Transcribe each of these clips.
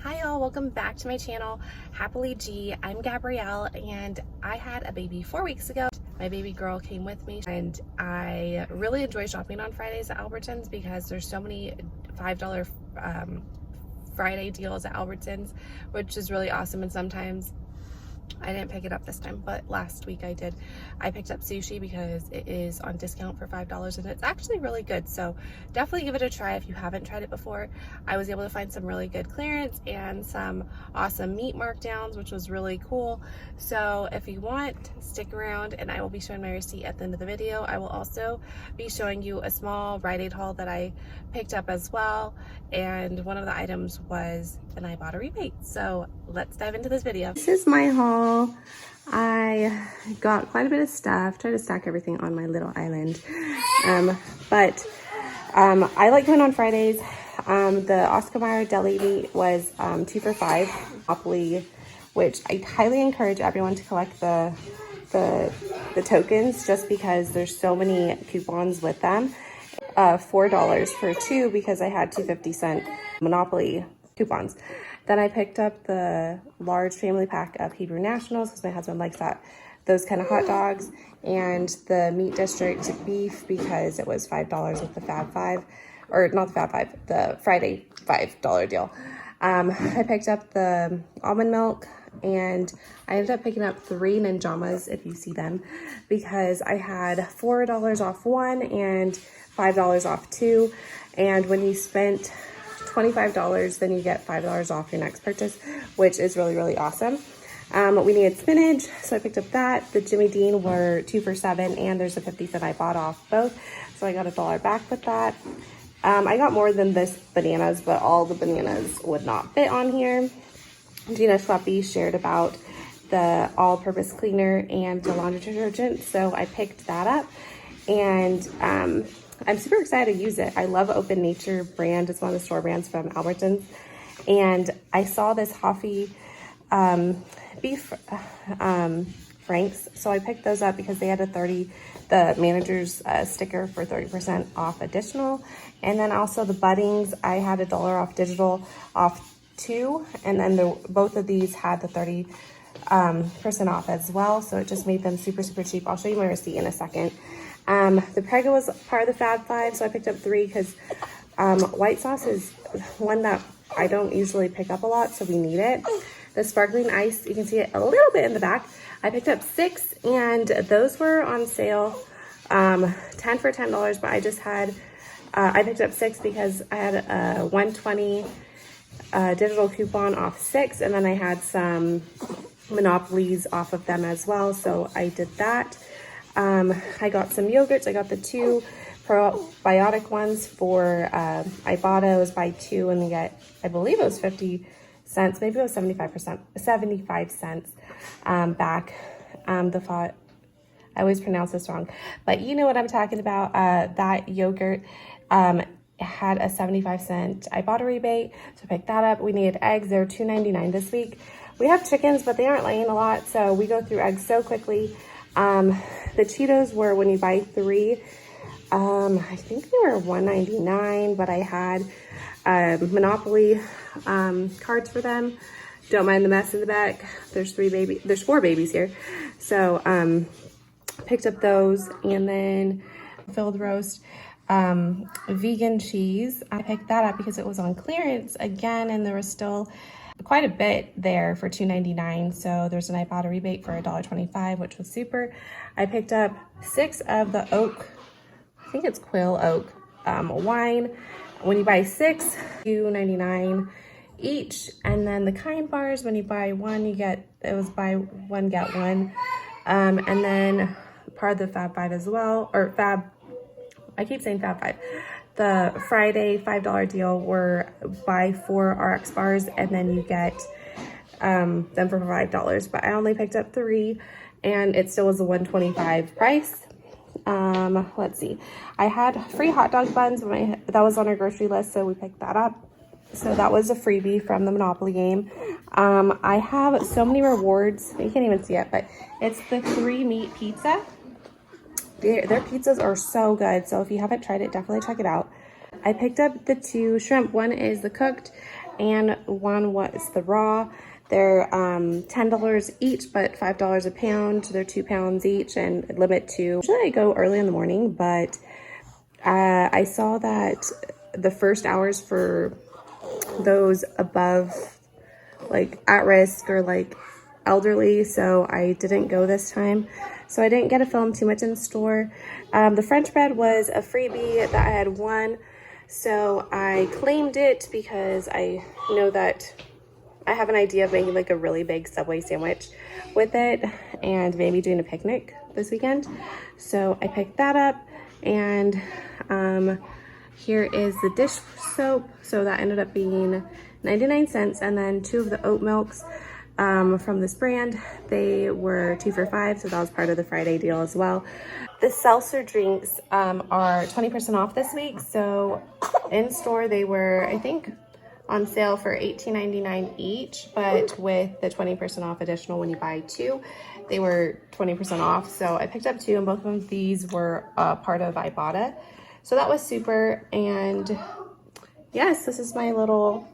Hi y'all, welcome back to my channel, Happily G. I'm Gabrielle and I had a baby 4 weeks ago. My baby girl came with me and I really enjoy shopping on Fridays at Albertsons because there's so many $5 Friday deals at Albertsons, which is really awesome. And sometimes I didn't pick it up this time, but last week I did. I picked up sushi because it is on discount for $5 and it's actually really good. So definitely give it a try if you haven't tried it before. I was able to find some really good clearance and some awesome meat markdowns, which was really cool. So if you want, stick around and I will be showing my receipt at the end of the video. I will also be showing you a small Rite Aid haul that I picked up as well. And one of the items was an Ibotta rebate. So let's dive into this video. This is my haul. I got quite a bit of stuff. Try to stack everything on my little island. But I like going on Fridays. The Oscar Mayer deli meat was 2 for $5 Monopoly, which I highly encourage everyone to collect the tokens just because there's so many coupons with them. $4 for 2 because I had 2 50-cent Monopoly coupons. Then I picked up the large family pack of Hebrew Nationals because my husband likes those kind of hot dogs, and the Meat District beef because it was $5 with the Fab 5, or not the Fab 5, the Friday $5 deal. I picked up the Almond Milk, and I ended up picking up 3 Ninjamas, if you see them, because I had $4 off 1 and $5 off 2, and when you spent $25, then you get $5 off your next purchase, which is really, really awesome. We needed spinach, so I picked up that. The Jimmy Dean were 2 for $7, and there's a 50-cent I bought off both, so I got $1 back with that. I got more than this bananas, but all the bananas would not fit on here. Gina Schleppy shared about the all-purpose cleaner and the laundry detergent, so I picked that up, and I'm super excited to use it. I love Open Nature brand. It's one of the store brands from Albertsons. And I saw this Hoffy beef franks. So I picked those up because they had the manager's sticker for 30% off additional. And then also the Buddings, I had $1 off digital off 2. And then both of these had the 30% off as well. So it just made them super, super cheap. I'll show you my receipt in a second. The Prego was part of the Fab 5, so I picked up 3 because white sauce is one that I don't usually pick up a lot, so we need it. The sparkling ice, you can see it a little bit in the back. I picked up 6, and those were on sale, 10 for $10, but I just had, I picked up 6 because I had a 120 digital coupon off 6, and then I had some Monopolies off of them as well, so I did that. I got some yogurts. I got the 2 probiotic ones for Ibotta. It was buy 2 and you get, I believe it was 50 cents, maybe it was 75 cents back. I always pronounce this wrong, but you know what I'm talking about. That yogurt had a 75-cent Ibotta rebate, so I picked that up. We needed eggs. They're $2.99 this week. We have chickens, but they aren't laying a lot, so we go through eggs so quickly. The Cheetos were, when you buy 3, I think they were $1.99, but I had Monopoly cards for them. Don't mind the mess in the back. There's 4 babies here. So picked up those, and then filled roast vegan cheese. I picked that up because it was on clearance again, and there was still quite a bit there for $2.99. So there's an Ibotta rebate for $1.25, which was super. I picked up 6 of the oak, I think it's Quill Oak wine. When you buy 6, $2.99 each. And then the Kind bars, when you buy 1, you get, it was buy 1 get 1. And then part of the Fab 5 as well, or I keep saying Fab 5. The Friday $5 deal were buy 4 RX bars, and then you get them for $5. But I only picked up 3, and it still was a $1.25 price. Let's see. I had free hot dog buns, but that was on our grocery list, so we picked that up. So that was a freebie from the Monopoly game. I have so many rewards. You can't even see it, but it's the 3 meat pizza. Their pizzas are so good, so if you haven't tried it, definitely check it out. I picked up the 2 shrimp. One is the cooked, and one was the raw. They're $10 each, but $5 a pound. They're 2 pounds each and limit to, usually I go early in the morning, but I saw that the first hours for those above, like at risk or like elderly, so I didn't go this time. So I didn't get to film too much in store. The French bread was a freebie that I had won, so I claimed it because I know that I have an idea of making like a really big Subway sandwich with it and maybe doing a picnic this weekend. So I picked that up, and here is the dish soap. So that ended up being 99 cents, and then 2 of the Oat Milks from this brand, they were 2 for $5, so that was part of the Friday deal as well. The Seltzer Drinks are 20% off this week, so in store they were, I think, on sale for $18.99 each, but with the 20% off additional when you buy 2, they were 20% off. So I picked up 2, and both of these were part of Ibotta. So that was super, and yes, this is my little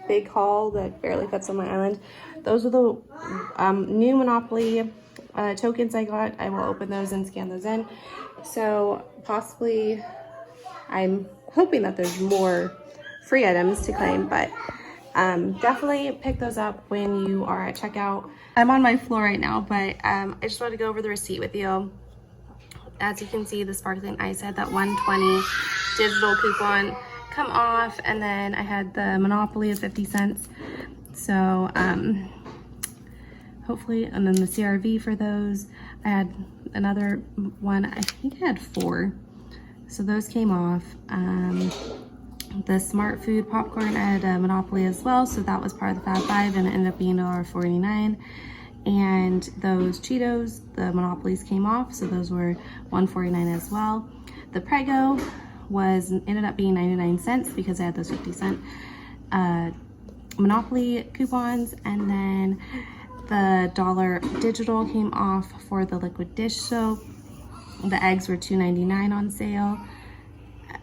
big haul that barely fits on my island. Those are the new Monopoly tokens I got. I will open those and scan those in. So possibly, I'm hoping that there's more free items to claim, but definitely pick those up when you are at checkout. I'm on my floor right now, but I just wanted to go over the receipt with you. As you can see, the sparkling ice had that 120 digital coupon come off, and then I had the Monopoly of 50 cents. So hopefully, and then the CRV for those. I had another one, I think I had 4. So those came off. The Smart Food popcorn, I had a Monopoly as well, so that was part of the Fab 5, and it ended up being $1.49. And those Cheetos, the Monopolies came off, so those were $1.49 as well. The Prego ended up being 99 cents because I had those 50-cent Monopoly coupons, and then the $1 digital came off for the liquid dish soap. The eggs were $2.99 on sale.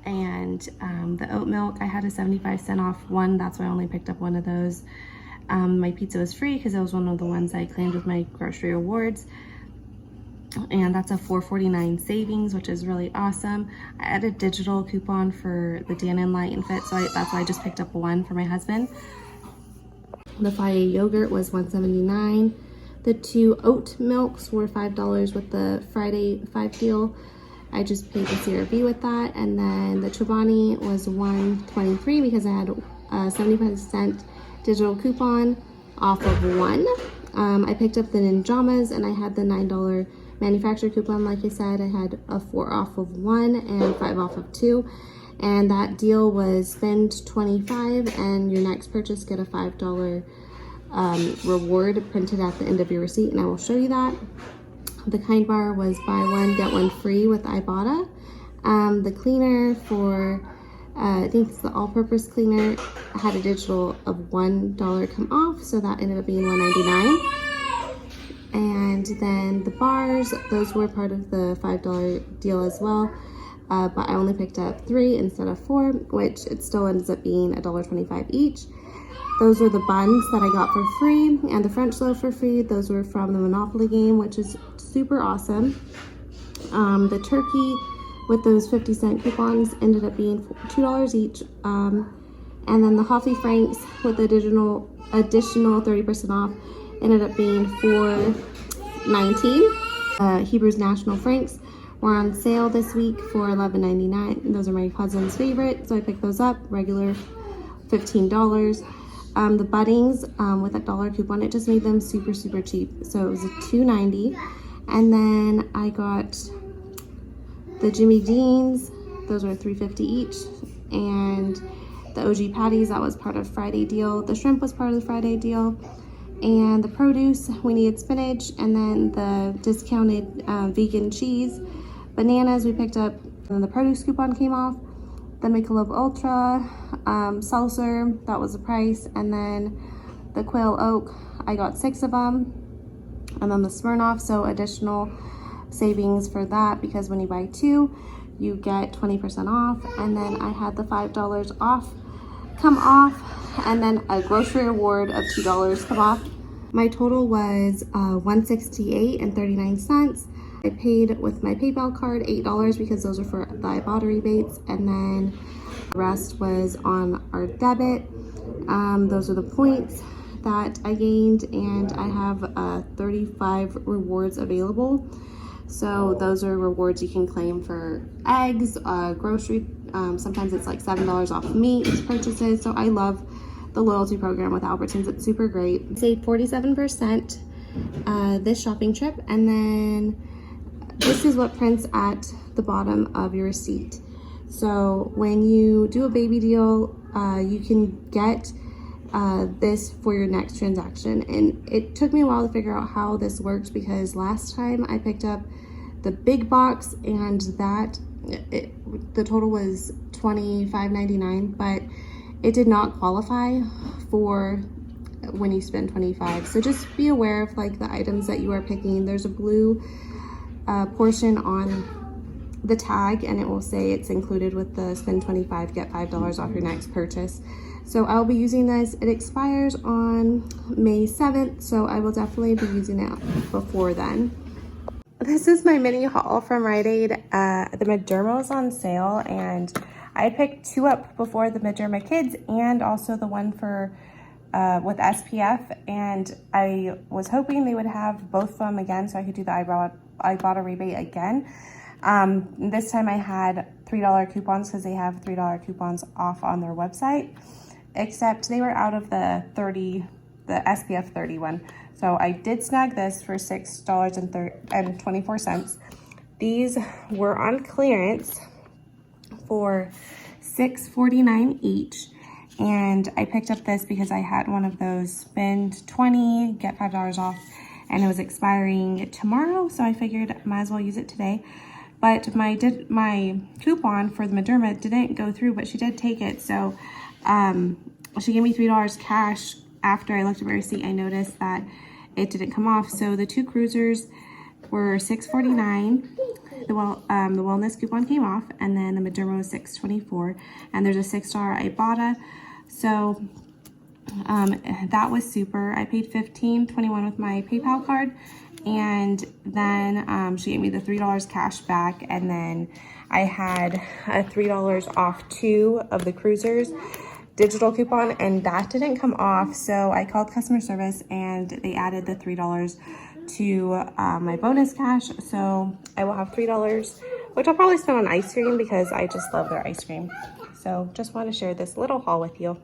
And the oat milk, I had a 75-cent off one. That's why I only picked up one of those. My pizza was free because it was one of the ones I claimed with my grocery rewards. And that's a $4.49 savings, which is really awesome. I had a digital coupon for the Dan Light and Fit, so that's why I just picked up one for my husband. The Faya yogurt was $1.79. The 2 oat milks were $5 with the Friday 5 deal. I just paid the CRV with that. And then the Chobani was $1.23 because I had a 75-cent digital coupon off of 1. I picked up the Ninjamas, and I had the $9 manufacturer coupon. Like I said, I had a 4 off of 1 and 5 off of 2. And that deal was spend 25, and your next purchase get a $5 reward printed at the end of your receipt, and I will show you that. The Kind Bar was buy one, get one free with Ibotta. The cleaner for, I think it's the all-purpose cleaner, had a digital of $1 come off, so that ended up being $1.99. And then the bars, those were part of the $5 deal as well, but I only picked up 3 instead of 4, which it still ends up being $1.25 each. Those were the buns that I got for free, and the French loaf for free. Those were from the Monopoly game, which is super awesome. The turkey with those 50-cent coupons ended up being $2 each. And then the Hoffy Franks with the additional 30% off ended up being $4.19. Hebrews National Franks were on sale this week for $11.99. Those are my cousin's favorite, so I picked those up. Regular $15. The Buddings with a $1 coupon, it just made them super, super cheap. So it was a $2.90. And then I got the Jimmy Deans, those were $3.50 each. And the OG patties, that was part of Friday deal. The shrimp was part of the Friday deal. And the produce, we needed spinach, and then the discounted vegan cheese. Bananas we picked up, and then the produce coupon came off. The Michelob Ultra, seltzer, that was the price. And then the Quail Oak, I got 6 of them. And then the Smirnoff, so additional savings for that, because when you buy 2, you get 20% off. And then I had the $5 off come off, and then a grocery reward of $2 come off. My total was $168.39. I paid with my PayPal card $8 because those are for the Ibotta rebates, and then the rest was on our debit. Those are the points that I gained, and I have 35 rewards available. So those are rewards you can claim for eggs, grocery. Sometimes it's like $7 off meat purchases. So I love the loyalty program with Albertsons. It's super great. I saved 47% this shopping trip, and then this is what prints at the bottom of your receipt. So when you do a baby deal, you can get this for your next transaction. And it took me a while to figure out how this worked, because last time I picked up the big box and the total was $25.99, but it did not qualify for when you spend $25. So just be aware of like the items that you are picking. There's a blue portion on the tag, and it will say it's included with the spend $25, get $5 off your next purchase. So I'll be using this. It expires on May 7th, so I will definitely be using it before then. This is my mini haul from Rite Aid. The Mederma was on sale, and I picked 2 up before the Mederma Kids and also the one for with SPF, and I was hoping they would have both of them again so I could do the Ibotta rebate again. This time I had $3 coupons because they have $3 coupons off on their website, except they were out of the SPF 30 one. So I did snag this for $6.24. These were on clearance for $6.49 each. And I picked up this because I had one of those spend $20, get $5 off, and it was expiring tomorrow. So I figured I might as well use it today. But my coupon for the Mederma didn't go through, but she did take it. So she gave me $3 cash. After I looked at my receipt, I noticed that it didn't come off. So the 2 cruisers were $6.49. The wellness coupon came off, and then the Mederma was $6.24, and there's a $6 Ibotta. So that was super. I paid $15.21 with my PayPal card, and then she gave me the $3 cash back, and then I had a $3 off 2 of the cruisers digital coupon, and that didn't come off. So I called customer service, and they added the $3 to my bonus cash. So I will have $3, which I'll probably spend on ice cream because I just love their ice cream. So just want to share this little haul with you.